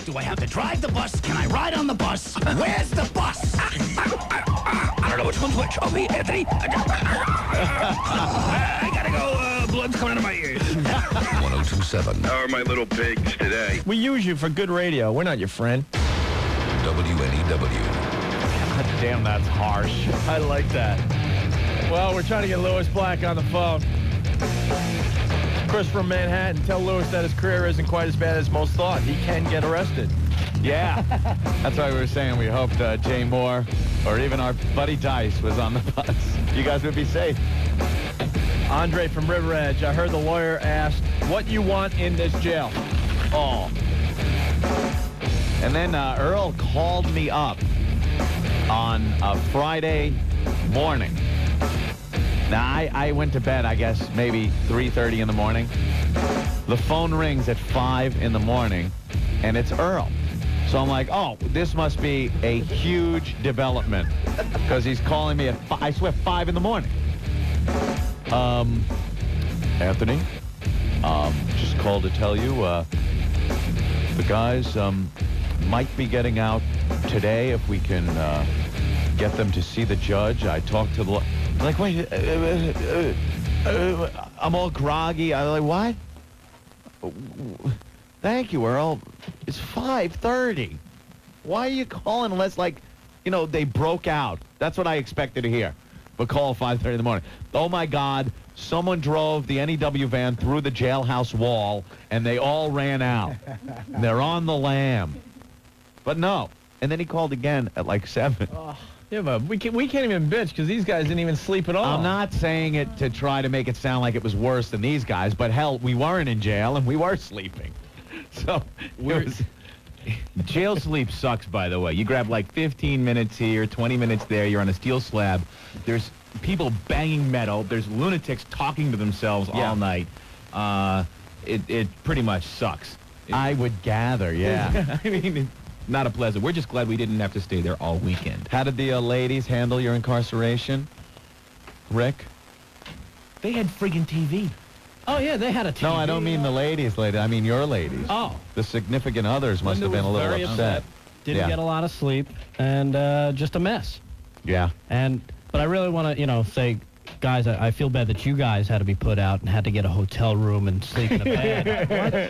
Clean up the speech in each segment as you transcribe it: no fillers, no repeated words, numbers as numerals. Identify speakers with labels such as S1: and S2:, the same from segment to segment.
S1: Do I have to drive the bus? Can I ride on the bus? Where's the bus? I don't know which one's which. Opie, Anthony. I gotta go. Blood's coming out of my ears.
S2: 102.7.
S3: How are my little pigs today?
S4: We use you for good radio. We're not your friend.
S2: WNEW.
S4: God damn, that's harsh. I like that. Well, we're trying to get Lewis Black on the phone. Chris from Manhattan, tell Lewis that his career isn't quite as bad as most thought. He can get arrested.
S5: Yeah, that's why we were saying we hoped Jay Moore or even our buddy Dice was on the bus. You guys would be safe.
S4: Andre from River Edge, I heard the lawyer asked, what you want in this jail?
S5: Oh. And then Earl called me up on a Friday morning. Now, I went to bed, I guess, maybe 3:30 in the morning. The phone rings at 5 in the morning, and it's Earl. So I'm like, oh, this must be a huge development because he's calling me at, I swear, 5 in the morning. Anthony, just called to tell you the guys might be getting out today if we can get them to see the judge. I talked to the... Like, wait, I'm all groggy. I'm like, what? Thank you, Earl. It's 5:30. Why are you calling unless, like, you know, they broke out? That's what I expected to hear. But call at 5:30 in the morning. Oh, my God. Someone drove the NEW van through the jailhouse wall, and they all ran out. They're on the lam. But no. And then he called again at, like, 7.
S4: Oh. Yeah, but we can't even bitch because these guys didn't even sleep at all.
S5: I'm not saying it to try to make it sound like it was worse than these guys, but hell, we weren't in jail and we were sleeping. So
S6: jail sleep sucks, by the way. You grab like 15 minutes here, 20 minutes there. You're on a steel slab. There's people banging metal. There's lunatics talking to themselves all night. It pretty much sucks.
S5: I would gather, yeah.
S6: I mean, not a pleasant. We're just glad we didn't have to stay there all weekend.
S5: How did the ladies handle your incarceration, Rick?
S6: They had friggin' TV.
S4: Oh, yeah, they had a TV.
S5: No, I don't mean the ladies, lady. I mean your ladies.
S4: Oh.
S5: The significant others must have been a little upset.
S7: Didn't get a lot of sleep, and just a mess.
S5: Yeah.
S7: But I really want to, say, guys, I feel bad that you guys had to be put out and had to get a hotel room and sleep in a bed.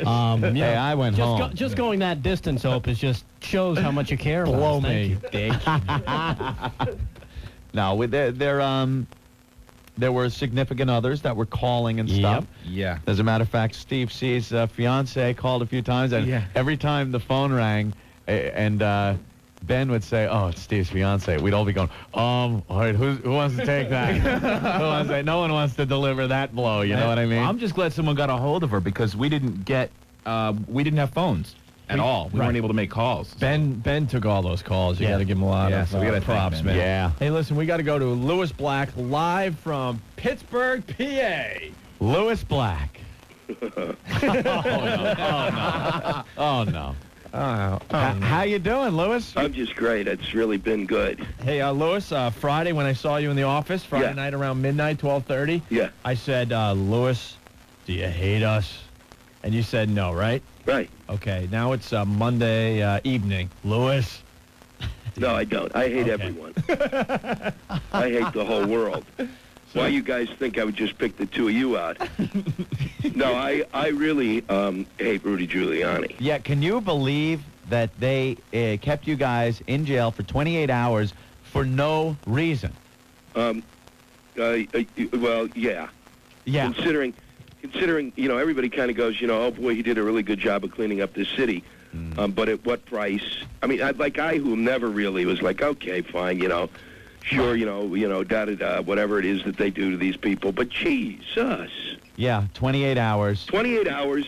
S5: Hey, I went home.
S7: Just going that distance, Hope, is just shows how much you care about
S5: Blow
S7: us.
S5: me. No, there were significant others that were calling and stuff.
S6: Yeah.
S5: As a matter of fact, Steve C's fiance called a few times, and every time the phone rang, and Ben would say, "Oh, it's Steve's fiance." We'd all be going, all right, who wants to take that? No one wants to deliver that blow. You know what I mean?
S6: Well, I'm just glad someone got a hold of her because we didn't have phones at all. We weren't able to make calls.
S4: Ben took all those calls. You got to give him a lot of
S6: so we gotta
S4: props,
S6: thank
S4: man.
S5: Yeah.
S4: Hey, listen, we got to go to Lewis Black live from Pittsburgh, PA.
S5: Lewis Black. Oh no. How you doing, Lewis?
S3: I'm just great. It's really been good.
S4: Hey, Lewis, Friday when I saw you in the office, Friday night around midnight, 12:30, I said, Lewis, do you hate us? And you said no, right?
S3: Right.
S4: Okay, now it's Monday evening. Lewis?
S3: No, I don't. I hate everyone. I hate the whole world. Why you guys think I would just pick the two of you out? No, I really hate Rudy Giuliani.
S5: Yeah, can you believe that they kept you guys in jail for 28 hours for no reason?
S3: Well, yeah.
S5: Yeah.
S3: Considering, everybody kind of goes, oh, boy, he did a really good job of cleaning up this city. But at what price? I mean, I who never really was like, okay, fine, sure, da-da-da, whatever it is that they do to these people. But Jesus.
S5: Yeah, 28 hours.
S3: 28 hours,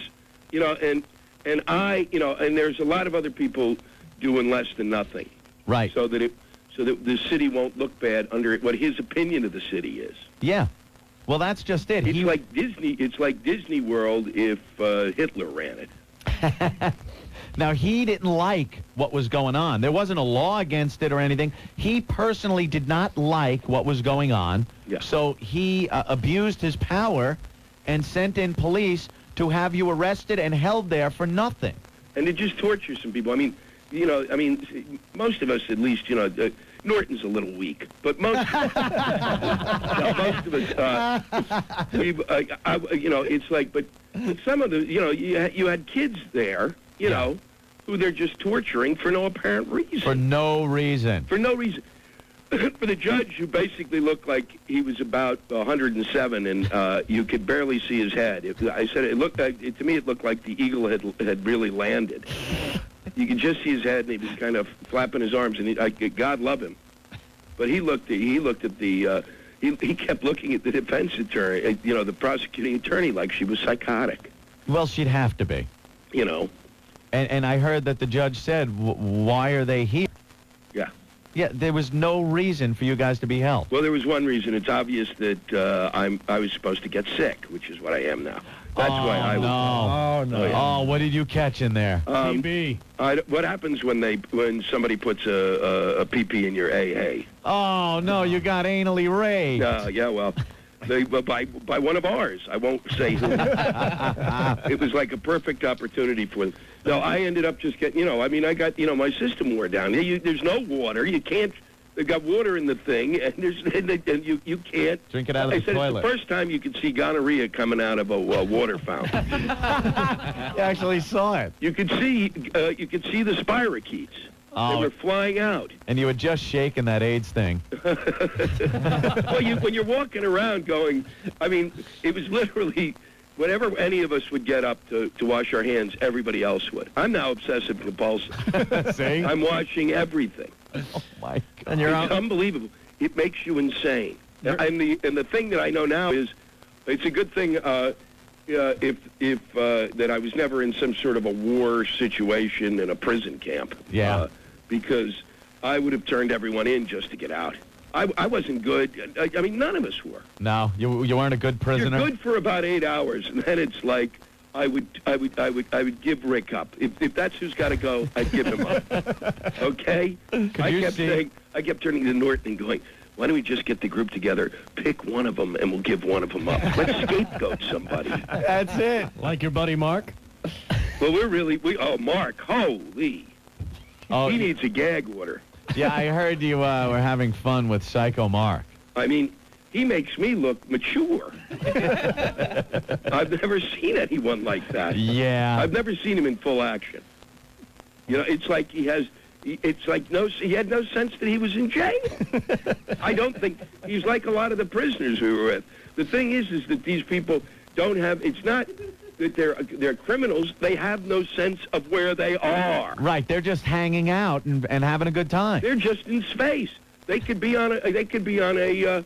S3: and there's a lot of other people doing less than nothing.
S5: Right.
S3: So that the city won't look bad under what his opinion of the city is.
S5: Yeah. Well, that's just it.
S3: It's like Disney. It's like Disney World if Hitler ran it.
S5: Now, he didn't like what was going on. There wasn't a law against it or anything. He personally did not like what was going on.
S3: Yeah.
S5: So he abused his power and sent in police to have you arrested and held there for nothing.
S3: and to just torture some people. I mean, most of us at least, Norton's a little weak, but most, most of us, it's like, but some of the, you had kids there, who they're just torturing for no apparent reason.
S5: For no reason.
S3: For no reason. For the judge, who basically looked like he was about 107, and you could barely see his head. I said it looked like, to me, it looked like the eagle had really landed. You could just see his head, and he was kind of flapping his arms, and God love him. But he looked at the. He kept looking at the defense attorney, the prosecuting attorney, like she was psychotic.
S5: Well, she'd have to be. And I heard that the judge said, why are they here?
S3: Yeah.
S5: Yeah, there was no reason for you guys to be held.
S3: Well, there was one reason. It's obvious that I was supposed to get sick, which is what I am now. That's why I was.
S5: Oh, no.
S3: Oh, yeah.
S5: Oh, what did you catch in there?
S4: TB.
S3: What happens when somebody puts a pee-pee in your AA?
S5: Oh, no, you got anally raped.
S3: Yeah, well, by one of ours. I won't say who. It was like a perfect opportunity for them. No, I ended up just getting, I got, my system wore down. There's no water. You can't. They got water in the thing, and you can't
S5: drink it out of the toilet.
S3: It's the first time you could see gonorrhea coming out of a water fountain.
S5: You actually saw it.
S3: You could see the spirochetes.
S5: Oh.
S3: They were flying out.
S5: And you had just shaken that AIDS thing.
S3: Well, when you're walking around going, it was literally. Whenever any of us would get up to wash our hands, everybody else would. I'm now obsessive compulsive.
S5: See?
S3: I'm washing everything.
S5: Oh my God!
S4: And you're
S3: It's unbelievable. It makes you insane. And the thing that I know now is, it's a good thing if that I was never in some sort of a war situation in a prison camp.
S5: Yeah.
S3: Because I would have turned everyone in just to get out. I wasn't good. None of us were.
S5: No, you weren't a good prisoner.
S3: You're good for about 8 hours, and then it's like I would give Rick up. If that's who's got to go, I'd give him up. Okay? I kept turning to Norton and going, why don't we just get the group together, pick one of them, and we'll give one of them up. Let's scapegoat somebody.
S5: That's it.
S7: Like your buddy Mark?
S3: Well, Mark, holy.
S5: Oh,
S3: He needs a gag order.
S5: Yeah, I heard you were having fun with Psycho Mark.
S3: He makes me look mature. I've never seen anyone like that.
S5: Yeah.
S3: I've never seen him in full action. It's like he had no sense that he was in jail. I don't think he's like a lot of the prisoners we were with. The thing is that these people don't have, it's not that they're criminals, they have no sense of where they are.
S5: Right, they're just hanging out and having a good time.
S3: They're just in space. They could be on a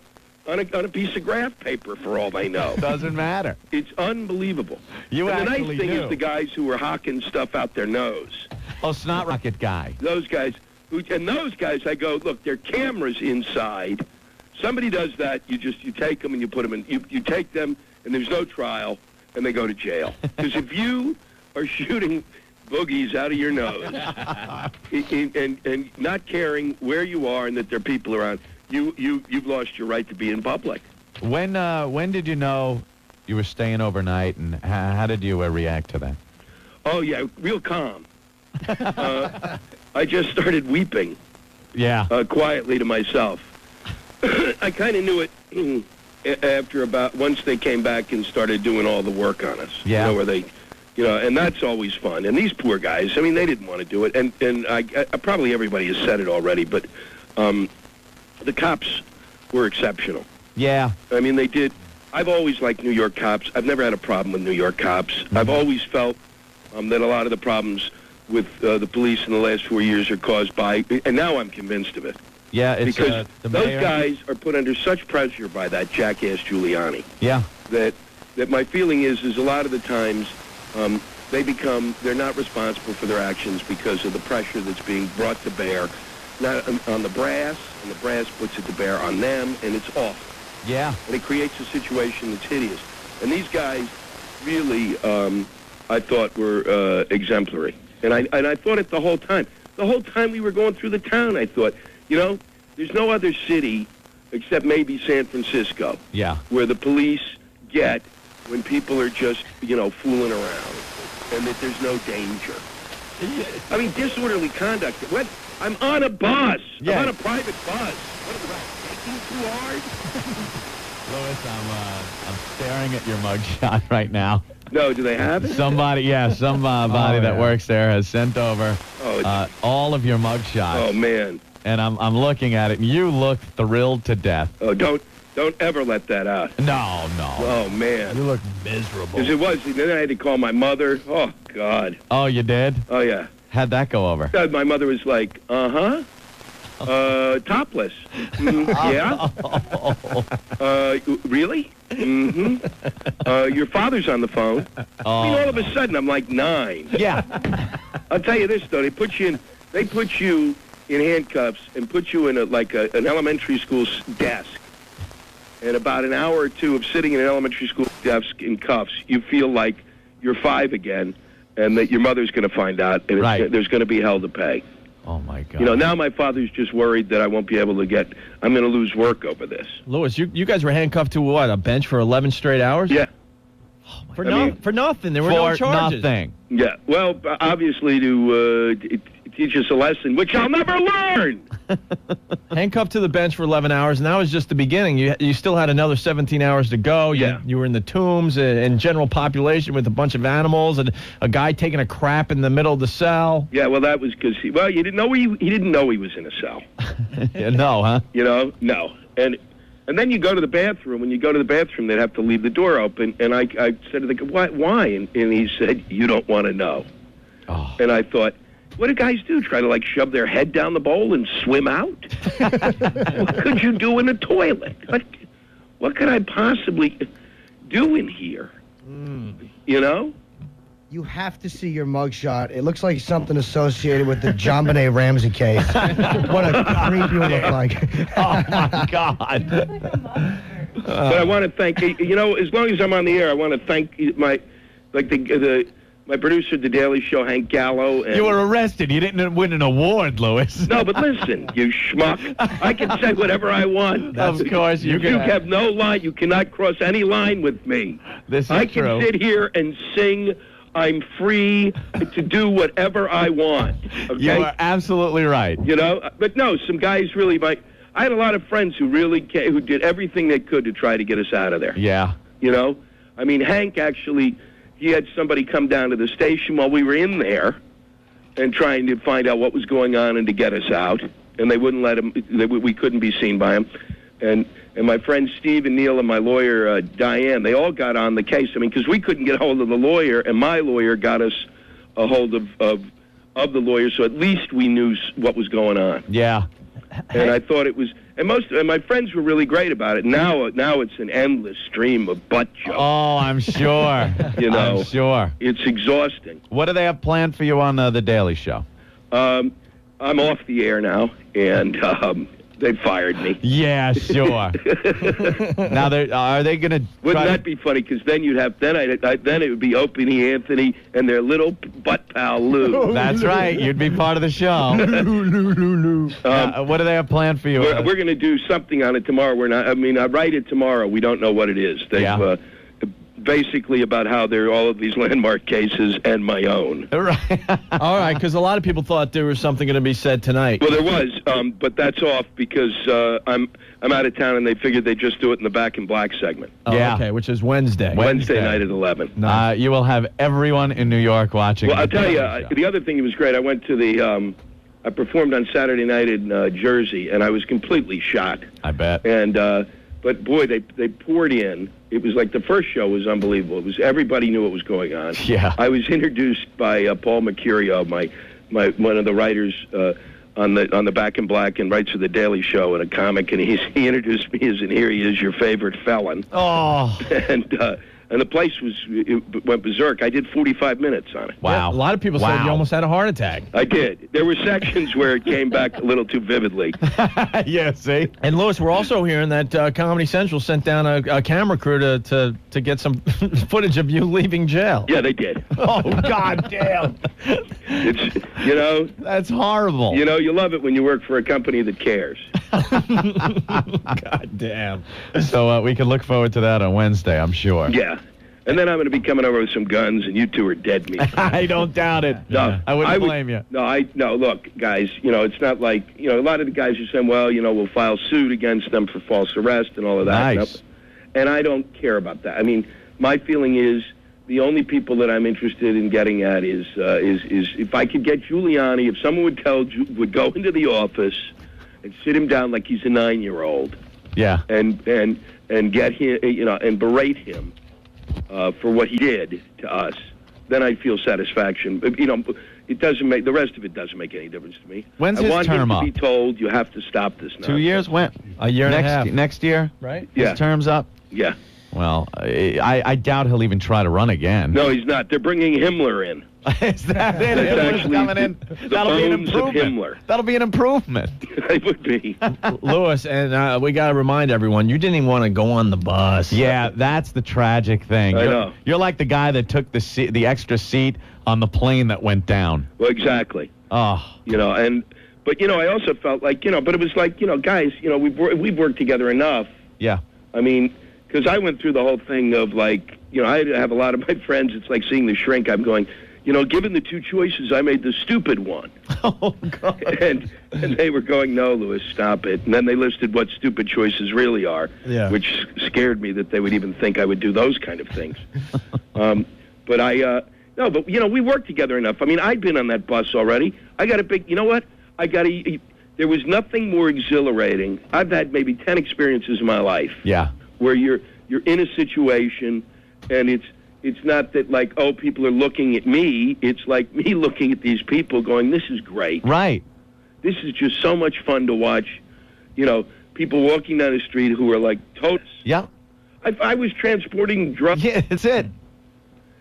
S3: piece of graph paper for all they know.
S5: Doesn't matter.
S3: It's unbelievable.
S5: You
S3: and the
S5: actually
S3: nice thing
S5: do.
S3: is the guys who are hocking stuff out their nose.
S5: Oh, Snot Rocket guy.
S3: Those guys, I go, look, there are cameras inside. Somebody does that, you take them and you put them in, you take them and there's no trial and they go to jail. Because if you are shooting boogies out of your nose and not caring where you are and that there are people around, you've lost your right to be in public.
S5: When did you know you were staying overnight, and how did you react to that?
S3: Oh, yeah, real calm. I just started weeping.
S5: Yeah.
S3: Quietly to myself. I kind of knew it after once they came back and started doing all the work on us.
S5: Yeah.
S3: Where they, and that's always fun. And these poor guys, they didn't want to do it. And I probably everybody has said it already, but the cops were exceptional.
S5: Yeah.
S3: They did. I've always liked New York cops. I've never had a problem with New York cops. Mm-hmm. I've always felt that a lot of the problems with the police in the last 4 years are caused by, and now I'm convinced of it.
S5: Yeah, it's
S3: because
S5: the
S3: those
S5: mayor.
S3: guys are put under such pressure by that jackass Giuliani.
S5: Yeah.
S3: That my feeling is a lot of the times they're not responsible for their actions because of the pressure that's being brought to bear, not on the brass, and the brass puts it to bear on them, and it's awful.
S5: Yeah.
S3: And it creates a situation that's hideous. And these guys really, I thought, were exemplary. And I thought it the whole time. The whole time we were going through the town, I thought, there's no other city except maybe San Francisco.
S5: Yeah.
S3: Where the police get when people are just, fooling around and that there's no danger. I mean, disorderly conduct. What? I'm on a bus.
S5: Yeah.
S3: I'm on a private bus. What am I taking too hard?
S5: Louis, I'm staring at your mugshot right now.
S3: No, do they have it?
S5: Somebody that works there has sent over all of your mugshots.
S3: Oh, man.
S5: And I'm looking at it, and you look thrilled to death.
S3: Oh, don't ever let that out.
S5: No.
S3: Oh, man.
S4: You look miserable.
S3: Because it was. Then I had to call my mother. Oh, God.
S5: Oh, you did?
S3: Oh, yeah.
S5: How'd that go over?
S3: My mother was like, topless. Yeah? Really? Mm-hmm. Your father's on the phone. I mean, all of a sudden, I'm like 9.
S5: Yeah.
S3: I'll tell you this, though. They put you in handcuffs and put you in an elementary school desk. And about an hour or two of sitting in an elementary school desk in cuffs, you feel like you're 5 again, and that your mother's going to find out, and there's going to be hell to pay.
S5: Oh, my God.
S3: You know, now my father's just worried that I won't be able to I'm going to lose work over this.
S4: Louis, you guys were handcuffed to what, a bench for 11 straight hours?
S3: Yeah.
S4: For nothing. There were no charges.
S5: Nothing.
S3: Yeah. Well, obviously to teach us a lesson, which I'll never learn.
S4: Handcuffed to the bench for 11 hours, and that was just the beginning. You still had another 17 hours to go. You were in the tombs and general population with a bunch of animals and a guy taking a crap in the middle of the cell.
S3: Yeah, well, that was because he didn't know he didn't know he was in a cell.
S5: No, huh?
S3: You know, no. And then you go to the bathroom. When you go to the bathroom, they'd have to leave the door open. And I said to the guy, why? And he said, you don't want to know.
S5: Oh.
S3: And I thought, what do guys do? Try to, shove their head down the bowl and swim out? What could you do in a toilet? What could I possibly do in here? You know?
S8: You have to see your mugshot. It looks like something associated with the JonBenet Ramsey case. What a creep you look like.
S5: Oh, my God.
S3: But I want to thank, as long as I'm on the air, I want to thank my producer at The Daily Show, Hank Gallo. And
S5: you were arrested. You didn't win an award, Louis.
S3: No, but listen, you schmuck. I can say whatever I want.
S5: Of course you can.
S3: You have no line. You cannot cross any line with me.
S5: This is
S3: I
S5: true.
S3: can sit here and sing. I'm free to do whatever I want. Okay?
S5: You are absolutely right.
S3: You know, but no, some guys really I had a lot of friends who who did everything they could to try to get us out of there.
S5: Yeah.
S3: You know, I mean, Hank actually, he had somebody come down to the station while we were in there and trying to find out what was going on and to get us out. And they wouldn't let him, we couldn't be seen by him. And my friends Steve and Neil and my lawyer, Diane, they all got on the case. I mean, because we couldn't get a hold of the lawyer, and my lawyer got us a hold of the lawyer, so at least we knew what was going on.
S5: Yeah.
S3: And I thought it was, and my friends were really great about it. Now it's an endless stream of butt jokes.
S5: Oh, I'm sure.
S3: You know,
S5: I'm sure.
S3: It's exhausting.
S5: What do they have planned for you on The Daily Show?
S3: I'm off the air now, and they fired me.
S5: Yeah, sure. Now, are they going to?
S3: Wouldn't that be funny? Because then you'd have then it would be Opie and Anthony and their little butt pal Lou.
S5: That's right. You'd be part of the show. What do they have planned for you?
S3: We're going to do something on it tomorrow. I write it tomorrow. We don't know what it is. They've basically about how there are all of these landmark cases and my own.
S5: Right.
S4: All right, because a lot of people thought there was something going to be said tonight.
S3: Well, there was, but that's off because I'm out of town, and they figured they'd just do it in the Back in Black segment.
S4: Oh, yeah. Okay, which is Wednesday.
S3: Wednesday night at 11.
S5: Nice. You will have everyone in New York watching.
S3: Well, I'll tell you, the other thing that was great, I went to I performed on Saturday night in Jersey, and I was completely shot.
S5: I bet.
S3: And but boy, they poured in. It was like the first show was unbelievable. It was everybody knew what was going on.
S5: Yeah.
S3: I was introduced by Paul Mercurio, my one of the writers on the Back in Black and writes for the Daily Show and a comic, and he introduced me as, and here he is, your favorite felon.
S5: Oh.
S3: And the place went berserk. I did 45 minutes on it.
S5: Wow.
S4: Yeah, a lot of people said you almost had a heart attack.
S3: I did. There were sections where it came back a little too vividly.
S5: Yeah, see?
S4: And, Louis, we're also hearing that Comedy Central sent down a camera crew to get some footage of you leaving jail.
S3: Yeah, they did.
S5: Oh, God damn.
S3: It's, you know.
S5: That's horrible.
S3: You know, you love it when you work for a company that cares.
S5: God damn. So we can look forward to that on Wednesday, I'm sure.
S3: Yeah. And then I'm going to be coming over with some guns, and you two are dead meat.
S5: I don't doubt it.
S3: No,
S5: I wouldn't blame you.
S3: No, look, guys, it's not like, a lot of the guys are saying, well, we'll file suit against them for false arrest and all of that.
S5: Nice.
S3: And I don't care about that. I mean, my feeling is the only people that I'm interested in getting at is if I could get Giuliani, if someone would go into the office and sit him down like he's a 9-year-old.
S5: Yeah.
S3: And get him, and berate him for what he did to us, then I'd feel satisfaction. It doesn't make, the rest of it doesn't make any difference to me.
S5: When's his term
S3: I want him
S5: up?
S3: to be told, you have to stop this now.
S5: 2 years? When?
S4: A year and a half.
S5: Next year?
S4: Right?
S3: Yeah.
S5: His term's up?
S3: Yeah.
S5: Well, I doubt he'll even try to run again.
S3: No, he's not. They're bringing Himmler in.
S5: Is that it?
S3: It's
S5: Himmler's
S3: actually
S5: coming in.
S3: the
S5: That'll be an
S3: bones of
S5: improvement.
S3: Himmler.
S5: That'll be an improvement.
S3: It would be.
S4: Lewis, and we got to remind everyone, you didn't even want to go on the bus.
S5: Yeah, that's the tragic thing.
S3: I know.
S5: You're like the guy that took the extra seat on the plane that went down.
S3: Well, exactly.
S5: Oh.
S3: But I also felt like, but it was like, guys, we've worked together enough.
S5: Yeah.
S3: I mean, because I went through the whole thing of like, I have a lot of my friends, it's like seeing The Shrink. I'm going, given the two choices, I made the stupid one.
S5: Oh, God.
S3: And they were going, no, Louis, stop it. And then they listed what stupid choices really are, which scared me that they would even think I would do those kind of things. But we worked together enough. I mean, I'd been on that bus already. I got a big, there was nothing more exhilarating. I've had maybe 10 experiences in my life.
S5: Yeah.
S3: Where you're in a situation, and it's not that like, oh, people are looking at me. It's like me looking at these people going, this is great.
S5: Right.
S3: This is just so much fun to watch. People walking down the street who are like totes.
S5: Yeah.
S3: I was transporting drugs.
S5: Yeah, that's it.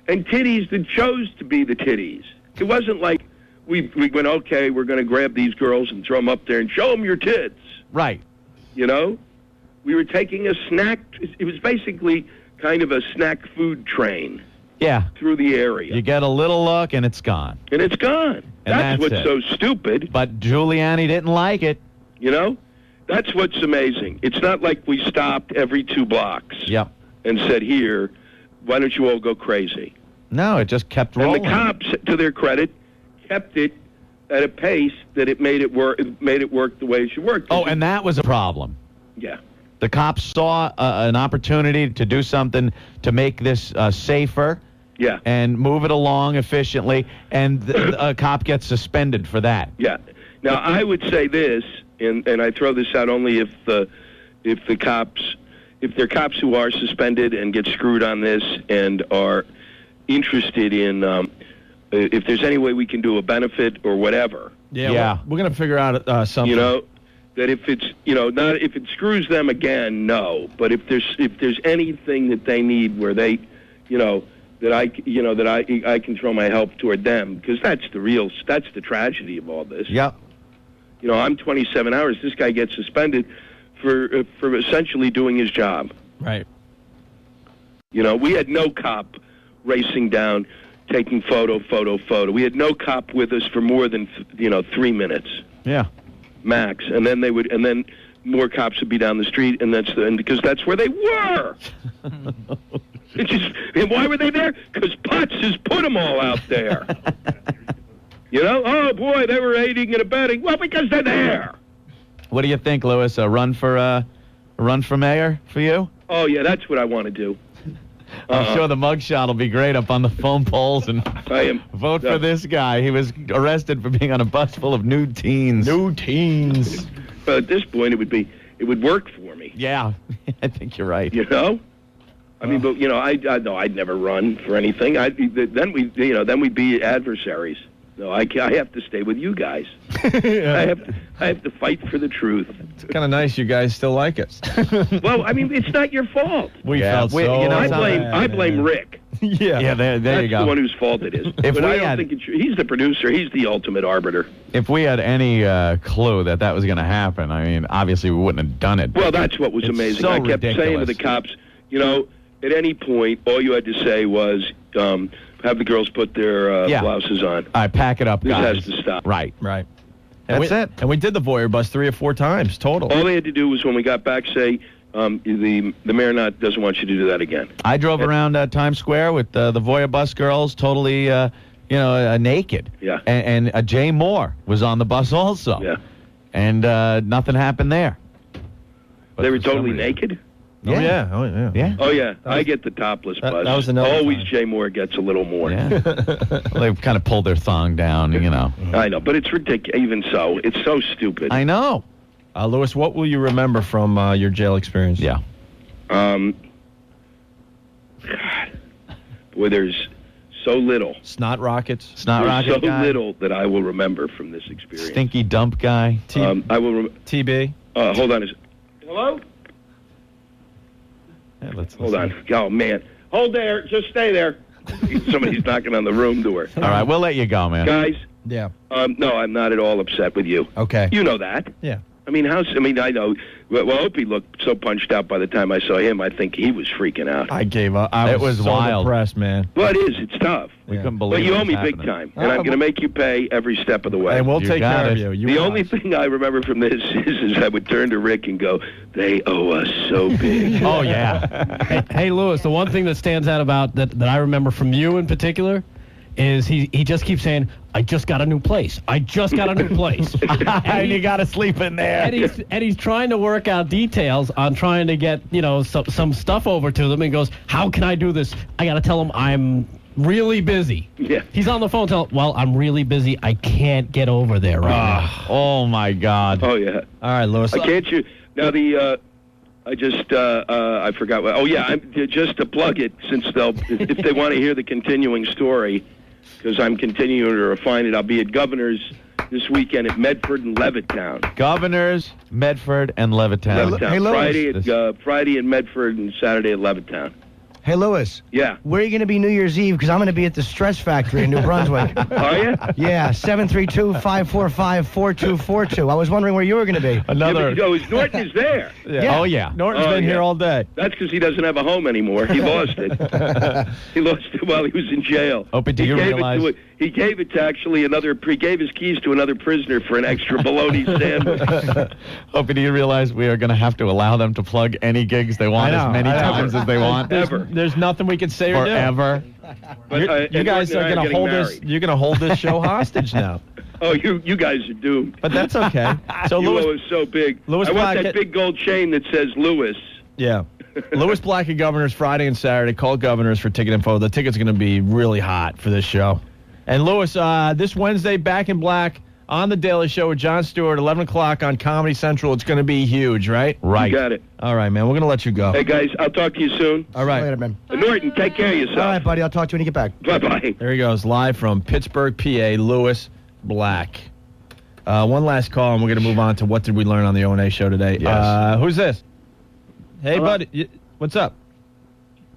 S3: And titties that chose to be the titties. It wasn't like we went, okay, we're going to grab these girls and throw them up there and show them your tits.
S5: Right.
S3: We were taking a snack. It was basically kind of a snack food train.
S5: Yeah.
S3: Through the area.
S5: You get a little look, and it's gone.
S3: And it's gone.
S5: And
S3: that's what's
S5: it.
S3: so stupid.
S5: But Giuliani didn't like it.
S3: That's what's amazing. It's not like we stopped every 2 blocks.
S5: Yep.
S3: And said, here, why don't you all go crazy?
S5: No, it just kept rolling.
S3: And the cops, to their credit, kept it at a pace that it made it work the way it should work.
S5: Oh, and that was a problem.
S3: Yeah.
S5: The cops saw an opportunity to do something to make this safer.
S3: Yeah.
S5: And move it along efficiently, and a cop gets suspended for that.
S3: Yeah. Now, I would say this, and I throw this out only if they're cops who are suspended and get screwed on this and are interested in if there's any way we can do a benefit or whatever.
S4: Yeah. We're going to figure out something.
S3: That if it's not if it screws them again, no. But if there's anything that they need where they, that I can throw my help toward them, because that's the tragedy of all this.
S5: Yep.
S3: I'm 27 hours. This guy gets suspended for essentially doing his job.
S4: Right.
S3: We had no cop racing down, taking photo. We had no cop with us for more than 3 minutes.
S5: Yeah.
S3: Max, and then more cops would be down the street, and because that's where they were. And why were they there? Because Putz has put them all out there. Oh boy, they were aiding and abetting. Well, because they're there.
S5: What do you think, Lewis? A run for mayor for you?
S3: Oh yeah, that's what I want to do.
S5: I'm sure the mugshot will be great up on the phone polls, and vote for this guy. He was arrested for being on a bus full of nude teens.
S4: Nude teens.
S3: But at this point, it would work for me.
S5: Yeah, I think you're right.
S3: I mean, but I'd never run for anything. Then we'd be adversaries. No, I have to stay with you guys. I have to fight for the truth.
S4: It's kind of nice you guys still like us.
S3: Well, I mean, it's not your fault.
S4: We felt so.
S3: I blame Rick.
S4: Yeah,
S5: there you go.
S3: That's the one whose fault it is. But I don't think he's the producer. He's the ultimate arbiter.
S5: If we had any clue that was going to happen, I mean, obviously we wouldn't have done it.
S3: Well, that's what was amazing.
S5: So
S3: I kept
S5: ridiculous.
S3: saying to the cops, at any point, all you had to say was, have the girls put their blouses on.
S5: All right, pack it up, guys.
S3: This has to stop.
S5: Right.
S4: That's it. And we did the Voyeurbus 3 or 4 times total.
S3: All they had to do was, when we got back, say, the mayor doesn't want you to do that again.
S5: I drove around Times Square with the Voyeurbus girls, totally, naked.
S3: Yeah.
S5: And Jay Moore was on the bus also.
S3: Yeah.
S5: And nothing happened there. But
S3: They were
S5: for some
S3: totally
S5: reason-
S3: naked?
S4: Oh, yeah. Oh, yeah.
S5: Yeah.
S3: Oh, yeah. I get the topless bus.
S4: that was another
S3: Always
S4: time.
S3: Jay Moore gets a little more.
S5: Yeah. They kind of pulled their thong down,
S3: I know, but it's ridiculous. Even so, it's so stupid.
S5: I know.
S4: Lewis, what will you remember from your jail experience?
S5: Yeah.
S3: God. Boy, there's so little.
S4: Snot rockets.
S5: Snot
S3: There's
S5: rocket
S3: so
S5: guy.
S3: little that I will remember from this experience.
S5: Stinky dump guy.
S3: I will.
S4: TB.
S3: Hold on. Hello?
S5: Yeah, let's
S3: Hold on. Oh, man. Hold there. Just stay there. Somebody's knocking on the room door.
S5: All right, we'll let you go, man.
S3: Guys,
S4: Yeah.
S3: no, I'm not at all upset with you.
S4: Okay.
S3: You know that.
S4: Yeah.
S3: I mean, I know. Well, Opie looked so punched out by the time I saw him. I think he was freaking out.
S4: I gave up. I
S5: It was
S4: so
S5: wild.
S4: depressed, man.
S3: Well, it is. It's tough.
S5: We
S4: Yeah.
S5: couldn't believe
S3: But you
S5: it
S3: owe
S5: was
S3: me big
S5: happening.
S3: time, and I'm going to make you pay every step of the way.
S4: And we'll
S5: You
S4: take
S5: got
S4: care of
S5: it.
S4: you. You
S3: The
S4: relax.
S3: only thing I remember from this is I would turn to Rick and go, "They owe us so big."
S5: Oh, yeah.
S7: Hey, Lewis, the one thing that stands out about that I remember from you in particular is he just keeps saying, I just got a new place. I just got a new place.
S5: And you got to sleep in there.
S7: And he's trying to work out details on trying to get, some stuff over to them. And goes, how can I do this? I got to tell him I'm really busy.
S3: Yeah.
S7: He's on the phone telling, well, I'm really busy. I can't get over there right now.
S5: Oh, my God.
S3: Oh yeah.
S4: All right, Lewis.
S3: Can't you now? I just I forgot. Oh yeah. Just to plug it, since if they want to hear the continuing story, because I'm continuing to refine it. I'll be at Governor's this weekend at Medford and Levittown.
S5: Governors, Medford, and Levittown.
S3: Levittown.
S8: Hey, Lewis.
S3: Friday in Medford and Saturday at Levittown.
S8: Hey, Lewis.
S3: Yeah.
S8: Where are you going to be New Year's Eve? Because I'm going to be at the Stress Factory in New Brunswick.
S3: Are you?
S8: Yeah, 732-545-4242. I was wondering where you were going to be.
S4: Another.
S3: Norton is there.
S8: Yeah.
S5: Oh, yeah.
S4: Norton's
S3: Oh,
S4: been here
S3: yeah.
S4: all day.
S3: That's because he doesn't have a home anymore. He lost it. He lost it while he was in jail.
S5: Opie, do you realize?
S3: He gave it to actually he gave his keys to another prisoner for an extra bologna sandwich.
S5: Opie, do you realize we are going to have to allow them to plug any gigs they want
S4: I know,
S5: as many
S4: I know.
S5: times as they want?
S3: Ever.
S4: There's nothing we can say or do.
S5: Forever.
S3: But,
S4: You
S3: and
S4: guys
S3: Norton
S4: are
S3: and I
S4: going to
S3: getting
S4: hold
S3: married.
S4: this. You're going to hold this show hostage now.
S3: Oh, you guys are doomed.
S4: But that's okay. So
S3: You
S4: Lewis,
S3: owe us so big.
S4: Lewis
S3: I want
S4: Black-
S3: that big gold chain that says Lewis.
S4: yeah. Lewis Black at Governors Friday and Saturday. Call Governors for ticket info. The tickets are going to be really hot for this show. And Lewis, this Wednesday, Back in Black on The Daily Show with Jon Stewart, 11 o'clock on Comedy Central. It's going to be huge, right?
S5: Right.
S3: You got it.
S4: All right, man. We're going to let you go.
S3: Hey, guys, I'll talk to you soon.
S4: All right.
S8: Later, man.
S3: Norton, take care of yourself.
S8: All right, buddy. I'll talk to you when you get back.
S3: Bye-bye.
S4: There he goes, live from Pittsburgh, PA, Lewis Black. One last call, and we're going to move on to what did we learn on the O&A show today.
S5: Yes.
S4: Who's this? Hey,
S9: Hello?
S4: buddy. What's up?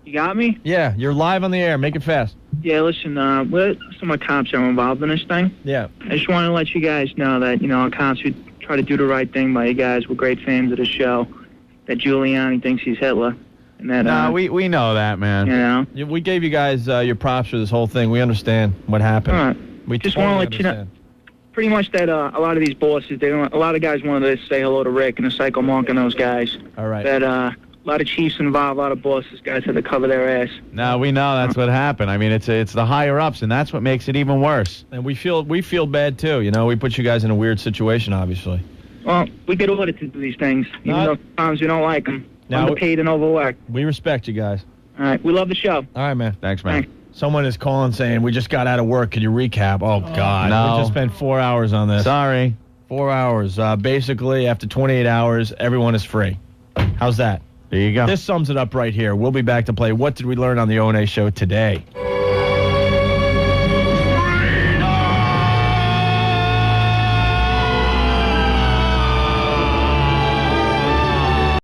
S9: You got me?
S4: Yeah, you're live on the air. Make it fast.
S9: Yeah, listen, some of cops are involved in this thing.
S4: Yeah.
S9: I just want to let you guys know that, cops who try to do the right thing by you guys, we're great fans of the show, that Giuliani thinks he's Hitler. And that,
S5: No, we know that, man.
S4: We gave you guys your props for this whole thing. We understand what happened.
S9: All right.
S4: We
S9: Just
S4: totally
S9: want to let you know,
S4: understand.
S9: pretty much that a lot of these bosses, a lot of guys wanted to say hello to Rick and the Psycho Monk and those guys.
S4: All right.
S9: That a lot of chiefs involved, a lot of bosses, guys had to cover their ass.
S5: No, we know that's what happened. I mean, it's the higher ups, and that's what makes it even worse.
S4: And we feel bad too. We put you guys in a weird situation, obviously.
S9: Well, we get audited to these things, even
S4: No.
S9: though sometimes we don't like them.
S4: No,
S9: Underpaid and overworked.
S4: We respect you guys.
S9: All right, we love the show.
S4: All right, man.
S5: Thanks, man.
S9: Thanks.
S4: Someone is calling saying we just got out of work. Can you recap? Oh God,
S5: No.
S4: we just spent 4 hours on this.
S5: Sorry.
S4: 4 hours. Basically, after 28 hours, everyone is free. How's that?
S5: There you go.
S4: This sums it up right here. We'll be back to play What Did We Learn on the O&A show today.